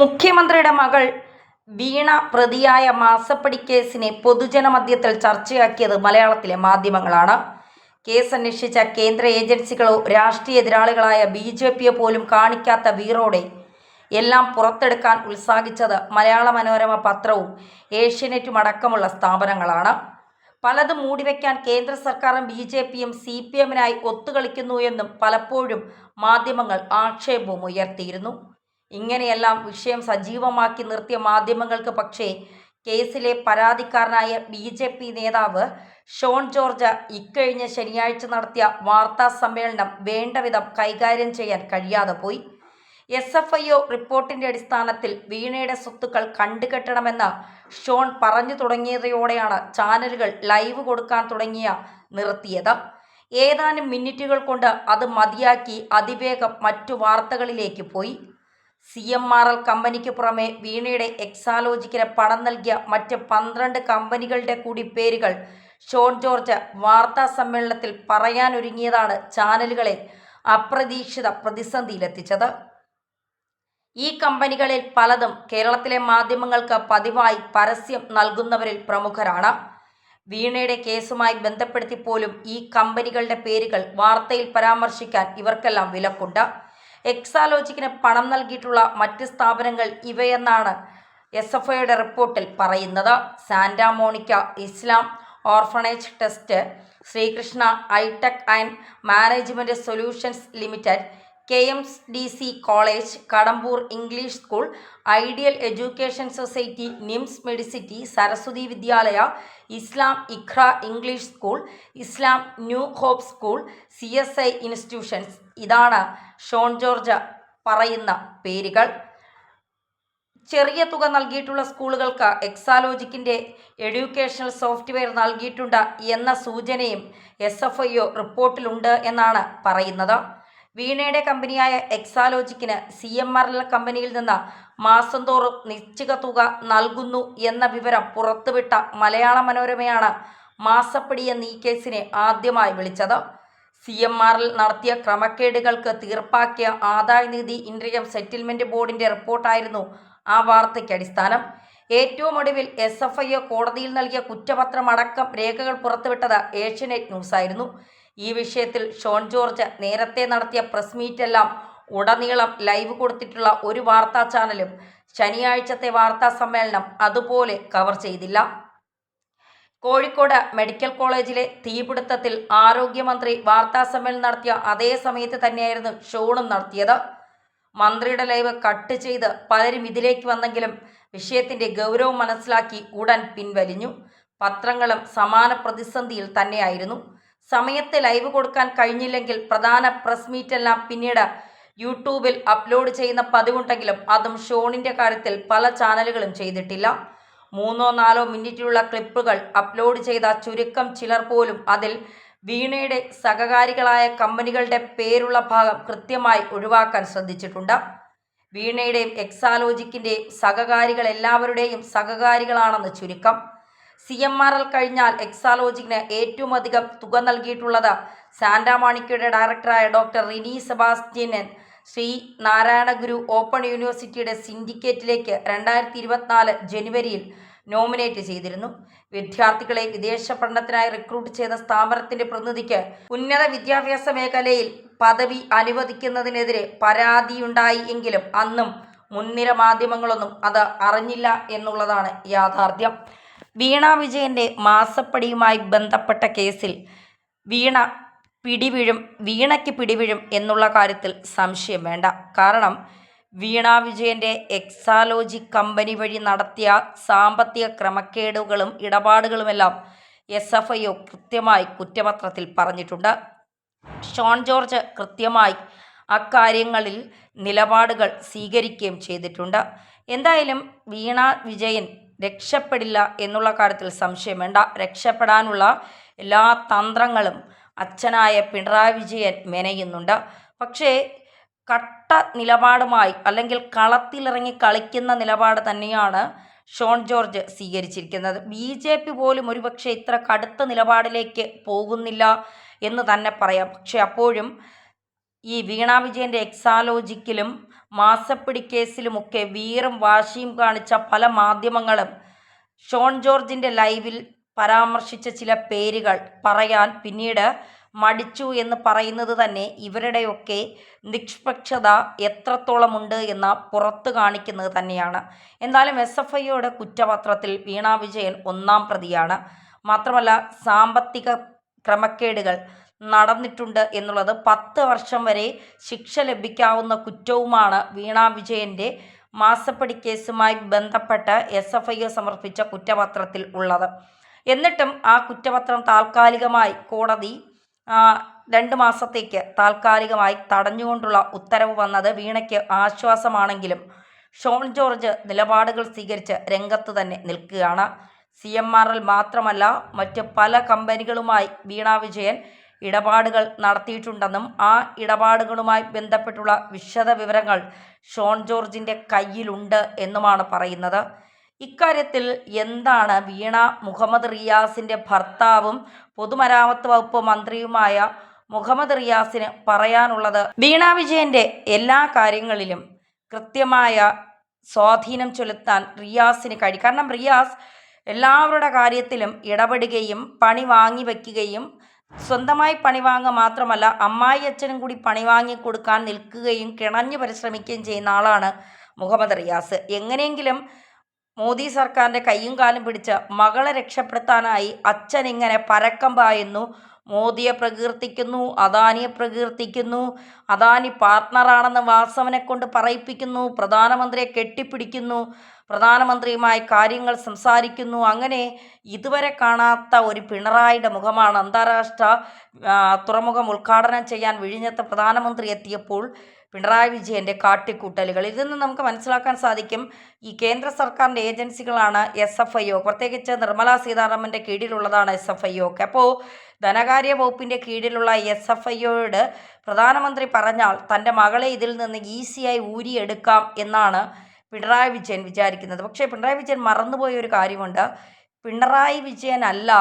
മുഖ്യമന്ത്രിയുടെ മകൾ വീണ പ്രതിയായ മാസപ്പടി കേസിനെ പൊതുജനമധ്യത്തിൽ ചർച്ചയാക്കിയത് മലയാളത്തിലെ മാധ്യമങ്ങളാണ്. കേസ് അന്വേഷിച്ച കേന്ദ്ര ഏജൻസികളോ രാഷ്ട്രീയ എതിരാളികളായ BJP പോലും കാണിക്കാത്ത വീറോടെ എല്ലാം പുറത്തെടുക്കാൻ ഉത്സാഹിച്ചത് മലയാള മനോരമ പത്രവും ഏഷ്യാനെറ്റും അടക്കമുള്ള സ്ഥാപനങ്ങളാണ്. പലതും മൂടിവെക്കാൻ കേന്ദ്ര സർക്കാരും BJPയും CPMനായി ഒത്തുകളിക്കുന്നു എന്നും പലപ്പോഴും മാധ്യമങ്ങൾ ആക്ഷേപവും ഉയർത്തിയിരുന്നു. ഇങ്ങനെയെല്ലാം വിഷയം സജീവമാക്കി നിർത്തിയ മാധ്യമങ്ങൾക്ക് പക്ഷേ കേസിലെ പരാതിക്കാരനായ BJP നേതാവ് ഷോൺ ജോർജ് ഇക്കഴിഞ്ഞ ശനിയാഴ്ച നടത്തിയ വാർത്താ സമ്മേളനം വേണ്ടവിധം കൈകാര്യം ചെയ്യാൻ കഴിയാതെ പോയി. SFIO റിപ്പോർട്ടിന്റെ അടിസ്ഥാനത്തിൽ വീണയുടെ സ്വത്തുക്കൾ കണ്ടുകെട്ടണമെന്ന് ഷോൺ പറഞ്ഞു തുടങ്ങിയതോടെയാണ് ചാനലുകൾ ലൈവ് കൊടുക്കാൻ നിർത്തിയത്. ഏതാനും മിനിറ്റുകൾ കൊണ്ട് അത് മതിയാക്കി അതിവേഗം മറ്റു വാർത്തകളിലേക്ക് പോയി. CMRL കമ്പനിക്ക് പുറമെ വീണയുടെ എക്സാലോജിക്കിന് പണം നൽകിയ മറ്റ് 12 കമ്പനികളുടെ കൂടി പേരുകൾ ഷോൺ ജോർജ് വാർത്താ സമ്മേളനത്തിൽ പറയാനൊരുങ്ങിയതാണ് ചാനലുകളെ അപ്രതീക്ഷിത പ്രതിസന്ധിയിലെത്തിച്ചത്. ഈ കമ്പനികളിൽ പലതും കേരളത്തിലെ മാധ്യമങ്ങൾക്ക് പതിവായി പരസ്യം നൽകുന്നവരിൽ പ്രമുഖരാണ്. വീണയുടെ കേസുമായി ബന്ധപ്പെടുത്തി പോലും ഈ കമ്പനികളുടെ പേരുകൾ വാർത്തയിൽ പരാമർശിക്കാൻ ഇവർക്കെല്ലാം വിലക്കുണ്ട്. എക്സാലോജിക്കിന് പണം നൽകിയിട്ടുള്ള മറ്റ് സ്ഥാപനങ്ങൾ ഇവയെന്നാണ് SFIയുടെ റിപ്പോർട്ടിൽ പറയുന്നത്. Santa Monica Islam orphanage trust, Srikrishna hitech and management solutions limited, KMDC college, Kadambur English school, ideal education society, NIMS medicity, Saraswathi Vidyalaya, Islam Iqra English school, Islam new hope school, CSI institutions. ഇതാണ് ഷോൺ ജോർജ് പറയുന്ന പേരുകൾ. ചെറിയ തുക നൽകിയിട്ടുള്ള സ്കൂളുകൾക്ക് എക്സാലോജിക്കിൻ്റെ എഡ്യൂക്കേഷണൽ സോഫ്റ്റ്വെയർ നൽകിയിട്ടുണ്ട് എന്ന സൂചനയും SFIO റിപ്പോർട്ടിലുണ്ട് എന്നാണ് പറയുന്നത്. വീണയുടെ കമ്പനിയായ എക്സാലോജിക്കിന് CMRL കമ്പനിയിൽ നിന്ന് മാസം തോറും നിശ്ചിത തുക നൽകുന്നു എന്ന വിവരം പുറത്തുവിട്ട മലയാള മനോരമയാണ് മാസപ്പടി എന്ന ഈ കേസിനെ ആദ്യമായി വിളിച്ചത്. CMRL നടത്തിയ ക്രമക്കേടുകൾക്ക് തീർപ്പാക്കിയ ആദായനികുതി ഇൻട്രിയം സെറ്റിൽമെന്റ് ബോർഡിന്റെ റിപ്പോർട്ടായിരുന്നു ആ വാർത്തയ്ക്ക് അടിസ്ഥാനം. ഏറ്റവും ഒടുവിൽ SFIO കോടതിയിൽ നൽകിയ കുറ്റപത്രം അടക്കം രേഖകൾ പുറത്തുവിട്ടത് ഏഷ്യാനെറ്റ് ന്യൂസായിരുന്നു. ഈ വിഷയത്തിൽ ഷോൺ ജോർജ് നേരത്തെ നടത്തിയ പ്രസ് മീറ്റെല്ലാം ഉടനീളം ലൈവ് കൊടുത്തിട്ടുള്ള ഒരു വാർത്താ ചാനലും ശനിയാഴ്ചത്തെ വാർത്താ സമ്മേളനം അതുപോലെ കവർ ചെയ്തില്ല. കോഴിക്കോട് മെഡിക്കൽ കോളേജിലെ തീപിടുത്തത്തിൽ ആരോഗ്യമന്ത്രി വാർത്താ സമ്മേളനം നടത്തിയ അതേ സമയത്ത് തന്നെയായിരുന്നു ഷോണും നടത്തിയത്. മന്ത്രിയുടെ ലൈവ് കട്ട് ചെയ്ത് പലരും ഇതിലേക്ക് വന്നെങ്കിലും വിഷയത്തിന്റെ ഗൗരവം മനസ്സിലാക്കി ഉടൻ പിൻവലിഞ്ഞു. പത്രങ്ങളും സമാന പ്രതിസന്ധിയിൽ തന്നെയായിരുന്നു. സമയത്ത് ലൈവ് കൊടുക്കാൻ കഴിഞ്ഞില്ലെങ്കിൽ പ്രധാന പ്രസ് മീറ്റെല്ലാം പിന്നീട് യൂട്യൂബിൽ അപ്ലോഡ് ചെയ്യുന്ന പതിവുണ്ടെങ്കിലും അതും ഷോണിന്റെ കാര്യത്തിൽ പല ചാനലുകളും ചെയ്തിട്ടില്ല. 3-4 മിനിറ്റിലുള്ള ക്ലിപ്പുകൾ അപ്ലോഡ് ചെയ്ത ചുരുക്കം ചിലർ പോലും അതിൽ വീണയുടെ സഹകാരികളായ കമ്പനികളുടെ പേരുള്ള ഭാഗം കൃത്യമായി ഒഴിവാക്കാൻ ശ്രദ്ധിച്ചിട്ടുണ്ട്. വീണയുടെയും എക്സാലോജിക്കിൻ്റെയും സഹകാരികൾ എല്ലാവരുടെയും സഹകാരികളാണെന്ന് ചുരുക്കം. CMRL കഴിഞ്ഞാൽ എക്സാലോജിക്കിന് ഏറ്റവും അധികം തുക നൽകിയിട്ടുള്ളത് സാന്റാ മോണിക്കയുടെ ഡയറക്ടറായ doctor Rini Sebastian Shri Narayana Guru open യൂണിവേഴ്സിറ്റിയുടെ സിൻഡിക്കേറ്റിലേക്ക് 2024 ജനുവരിയിൽ നോമിനേറ്റ് ചെയ്തിരുന്നു. വിദ്യാർത്ഥികളെ വിദേശ പഠനത്തിനായി റിക്രൂട്ട് ചെയ്ത സ്ഥാപനത്തിന്റെ പ്രതിനിധിക്ക് ഉന്നത വിദ്യാഭ്യാസ മേഖലയിൽ പദവി അനുവദിക്കുന്നതിനെതിരെ പരാതിയുണ്ടായി എങ്കിലും അന്നും മുൻനിര മാധ്യമങ്ങളൊന്നും അത് അറിഞ്ഞില്ല എന്നുള്ളതാണ് യാഥാർത്ഥ്യം. വീണ വിജയന്റെ മാസപ്പടിയുമായി ബന്ധപ്പെട്ട കേസിൽ വീണയ്ക്ക് പിടിവീഴും എന്നുള്ള കാര്യത്തിൽ സംശയം വേണ്ട. കാരണം വീണ വിജയന്റെ എക്സാലോജിക് കമ്പനി വഴി നടത്തിയ സാമ്പത്തിക ക്രമക്കേടുകളും ഇടപാടുകളുമെല്ലാം SFIO കൃത്യമായി കുറ്റപത്രത്തിൽ പറഞ്ഞിട്ടുണ്ട്. ഷോൺ ജോർജ് കൃത്യമായി അക്കാര്യങ്ങളിൽ നിലപാടുകൾ സ്വീകരിക്കുകയും ചെയ്തിട്ടുണ്ട്. എന്തായാലും വീണ വിജയൻ രക്ഷപ്പെടില്ല എന്നുള്ള കാര്യത്തിൽ സംശയം വേണ്ട. രക്ഷപ്പെടാനുള്ള എല്ലാ തന്ത്രങ്ങളും അച്ഛനായ പിണറായി വിജയൻ മെനയുന്നുണ്ട്. പക്ഷേ കട്ട നിലപാടുമായി അല്ലെങ്കിൽ കളത്തിലിറങ്ങി കളിക്കുന്ന നിലപാട് തന്നെയാണ് ഷോൺ ജോർജ് സ്വീകരിച്ചിരിക്കുന്നത്. BJP പോലും ഒരുപക്ഷെ ഇത്ര കടുത്ത നിലപാടിലേക്ക് പോകുന്നില്ല എന്ന് തന്നെ പറയാം. പക്ഷെ അപ്പോഴും ഈ വീണ വിജയൻ്റെ എക്സാലോജിക്കിലും മാസപ്പിടി കേസിലുമൊക്കെ വീറും വാശിയും കാണിച്ച പല മാധ്യമങ്ങളും ഷോൺ ജോർജിൻ്റെ ലൈവിൽ പരാമർശിച്ച ചില പേരുകൾ പറയാൻ പിന്നീട് മടിച്ചു എന്ന് പറയുന്നത് തന്നെ ഇവരുടെയൊക്കെ നിഷ്പക്ഷത എത്രത്തോളമുണ്ട് എന്ന് പുറത്തു കാണിക്കുന്നത് തന്നെയാണ്. എന്തായാലും SFIയുടെ കുറ്റപത്രത്തിൽ വീണ വിജയൻ ഒന്നാം പ്രതിയാണ്. മാത്രമല്ല സാമ്പത്തിക ക്രമക്കേടുകൾ നടന്നിട്ടുണ്ട് എന്നുള്ളത് 10 വർഷം വരെ ശിക്ഷ ലഭിക്കാവുന്ന കുറ്റവുമാണ് വീണ വിജയൻ്റെ മാസപ്പടി കേസുമായി ബന്ധപ്പെട്ട് SFI സമർപ്പിച്ച കുറ്റപത്രത്തിൽ ഉള്ളത്. എന്നിട്ടും ആ കുറ്റപത്രം താൽക്കാലികമായി കോടതി 2 മാസത്തേക്ക് താൽക്കാലികമായി തടഞ്ഞുകൊണ്ടുള്ള ഉത്തരവ് വന്നത് വീണയ്ക്ക് ആശ്വാസമാണെങ്കിലും ഷോൺ ജോർജ് നിലപാടുകൾ സ്വീകരിച്ച് രംഗത്ത് തന്നെ നിൽക്കുകയാണ്. CMRL മാത്രമല്ല മറ്റ് പല കമ്പനികളുമായി വീണ വിജയൻ ഇടപാടുകൾ നടത്തിയിട്ടുണ്ടെന്നും ആ ഇടപാടുകളുമായി ബന്ധപ്പെട്ടുള്ള വിശദ വിവരങ്ങൾ ഷോൺ ജോർജിൻ്റെ കയ്യിലുണ്ട് എന്നുമാണ് പറയുന്നത്. ഇക്കാര്യത്തിൽ എന്താണ് വീണ മുഹമ്മദ് റിയാസിൻ്റെ ഭർത്താവും പൊതുമരാമത്ത് വകുപ്പ് മന്ത്രിയുമായ മുഹമ്മദ് റിയാസിന് പറയാനുള്ളത്? വീണ വിജയൻ്റെ എല്ലാ കാര്യങ്ങളിലും കൃത്യമായ സ്വാധീനം ചെലുത്താൻ റിയാസിന് കഴിയും. കാരണം റിയാസ് എല്ലാവരുടെ കാര്യത്തിലും ഇടപെടുകയും പണി വാങ്ങി വയ്ക്കുകയും സ്വന്തമായി പണി വാങ്ങുക മാത്രമല്ല അമ്മായി അച്ഛനും കൂടി പണി വാങ്ങി കൊടുക്കാൻ നിൽക്കുകയും കിണഞ്ഞു പരിശ്രമിക്കുകയും ചെയ്യുന്ന ആളാണ് മുഹമ്മദ് റിയാസ്. എങ്ങനെയെങ്കിലും മോദി സർക്കാരിൻ്റെ കയ്യും കാലും പിടിച്ച് മകളെ രക്ഷപ്പെടുത്താനായി അച്ഛൻ ഇങ്ങനെ പരക്കം പായുന്നു. മോദിയെ പ്രകീർത്തിക്കുന്നു, അദാനിയെ പ്രകീർത്തിക്കുന്നു, അദാനി പാർട്ട്ണറാണെന്ന് വാസവനെ കൊണ്ട് പറയിപ്പിക്കുന്നു, പ്രധാനമന്ത്രിയെ കെട്ടിപ്പിടിക്കുന്നു, പ്രധാനമന്ത്രിയുമായി കാര്യങ്ങൾ സംസാരിക്കുന്നു. അങ്ങനെ ഇതുവരെ കാണാത്ത ഒരു പിണറായിയുടെ മുഖമാണ് അന്താരാഷ്ട്ര തുറമുഖം ഉദ്ഘാടനം ചെയ്യാൻ വിഴിഞ്ഞത്ത് പ്രധാനമന്ത്രി എത്തിയപ്പോൾ പിണറായി വിജയൻ്റെ കാട്ടിക്കൂട്ടലുകൾ. ഇതിൽ നിന്ന് നമുക്ക് മനസ്സിലാക്കാൻ സാധിക്കും ഈ കേന്ദ്ര സർക്കാരിൻ്റെ ഏജൻസികളാണ് SFIO, പ്രത്യേകിച്ച് നിർമ്മല സീതാരാമൻ്റെ കീഴിലുള്ളതാണ് SFIO ഒക്കെ. അപ്പോൾ ധനകാര്യ വകുപ്പിൻ്റെ കീഴിലുള്ള SFIയോട് പ്രധാനമന്ത്രി പറഞ്ഞാൽ തൻ്റെ മകളെ ഇതിൽ നിന്ന് ഈസിയായി ഊരിയെടുക്കാം എന്നാണ് പിണറായി വിജയൻ വിചാരിക്കുന്നത്. പക്ഷേ പിണറായി വിജയൻ മറന്നുപോയ ഒരു കാര്യമുണ്ട്. പിണറായി വിജയനല്ല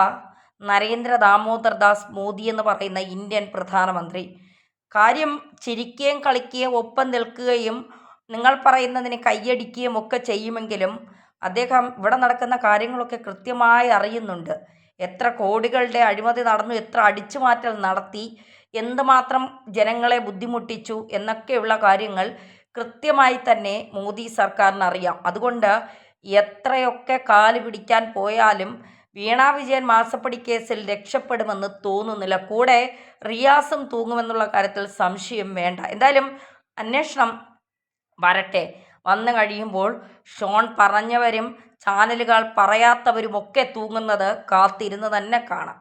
നരേന്ദ്ര ദാമോദർ ദാസ് മോദി എന്ന് പറയുന്ന ഇന്ത്യൻ പ്രധാനമന്ത്രി. കാര്യം ചിരിക്കുകയും കളിക്കുകയും ഒപ്പം നിൽക്കുകയും നിങ്ങൾ പറയുന്നതിന് കൈയടിക്കുകയും ഒക്കെ ചെയ്യുമെങ്കിലും അദ്ദേഹം ഇവിടെ നടക്കുന്ന കാര്യങ്ങളൊക്കെ കൃത്യമായി അറിയുന്നുണ്ട്. എത്ര കോടികളുടെ അഴിമതി നടന്നു, എത്ര അടിച്ചുമാറ്റൽ നടത്തി, എന്തുമാത്രം ജനങ്ങളെ ബുദ്ധിമുട്ടിച്ചു എന്നൊക്കെയുള്ള കാര്യങ്ങൾ കൃത്യമായി തന്നെ മോദി സർക്കാരിന് അറിയാം. അതുകൊണ്ട് എത്രയൊക്കെ കാല് പിടിക്കാൻ പോയാലും വീണ വിജയൻ മാസപ്പടി കേസിൽ രക്ഷപ്പെടുമെന്ന് തോന്നുന്നില്ല. കൂടെ റിയാസും തൂങ്ങുമെന്നുള്ള കാര്യത്തിൽ സംശയം വേണ്ട. എന്തായാലും അന്വേഷണം വരട്ടെ. വന്നു കഴിയുമ്പോൾ ഷോൺ പറഞ്ഞവരും ചാനലുകൾ പറയാത്തവരുമൊക്കെ തൂങ്ങുന്നത് കാത്തിരുന്ന് തന്നെ കാണാം.